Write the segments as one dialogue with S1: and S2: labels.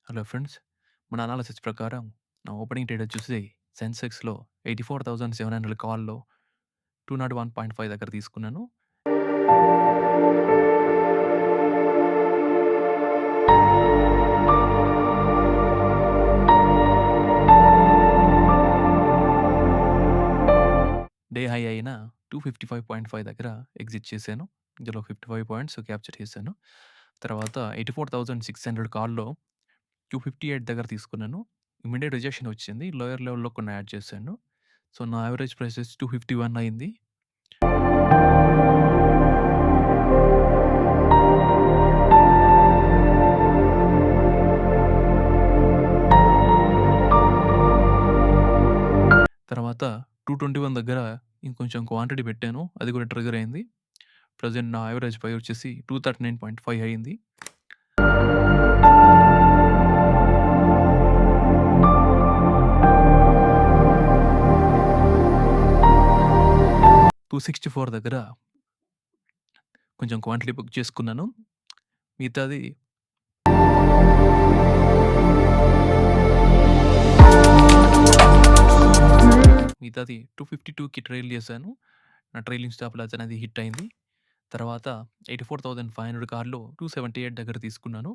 S1: Hello friends. మన analysis ప్రకారం నా ఓపెనింగ్ ట్రేడ్ వచ్చేసి సెన్సెక్స్‌లో 84,700 కాల్‌లో 201.5 దగ్గర తీసుకున్నాను. డే హై అయిన 255.5 దగ్గర ఎగ్జిట్ చేశాను. ఇందులో 55 పాయింట్స్ క్యాప్చర్ చేశాను. తర్వాత 84,600 కాల్‌లో 258 దగ్గర తీసుకున్నాను. ఇమ్మీడియేట్ రిజెక్షన్ వచ్చింది. లోయర్ లెవెల్‌లో కొన్ని యాడ్ చేశాను. సో, నా యావరేజ్ ప్రైస్ వచ్చి 251 అయింది. తర్వాత 221 దగ్గర ఇంకొంచెం క్వాంటిటీ పెట్టాను. అది కూడా ట్రిగ్గర్ అయింది. ప్రెజెంట్ నా యావరేజ్ ప్రైస్ వచ్చేసి 239.5 అయింది. $264 దగ్గర కొంచెం క్వాంటిటీ బుక్ చేసుకున్నాను. మిగతాది మిగతాది 252కి ట్రైల్ చేశాను. నా ట్రైలింగ్ స్టాప్ లాస్ అనేది హిట్ అయింది. తర్వాత 84,500 కార్లో 278 దగ్గర తీసుకున్నాను.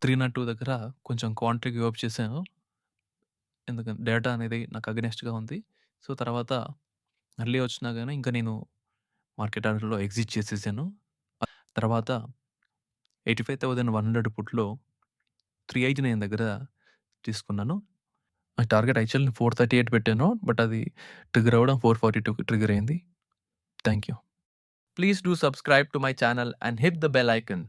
S1: $302 దగ్గర కొంచెం క్వాంటిటీ గివ్ అప్ చేశాను. ఎందుకంటే డేటా అనేది నాకు అగెనెస్ట్‌గా ఉంది. సో, తర్వాత మళ్ళీ వచ్చినా గానీ ఇంకా నేను మార్కెట్ ఆర్డర్‌లో ఎగ్జిట్ చేసేసాను. తర్వాత 85,100 పుట్‌లో 389 దగ్గర తీసుకున్నాను. నా టార్గెట్ యాక్చువల్లీ 438 పెట్టాను. బట్ అది ట్రిగ్గర్ అవ్వడం 442కి ట్రిగ్గర్ అయింది. Thank you. Please do subscribe to my channel and hit the bell icon.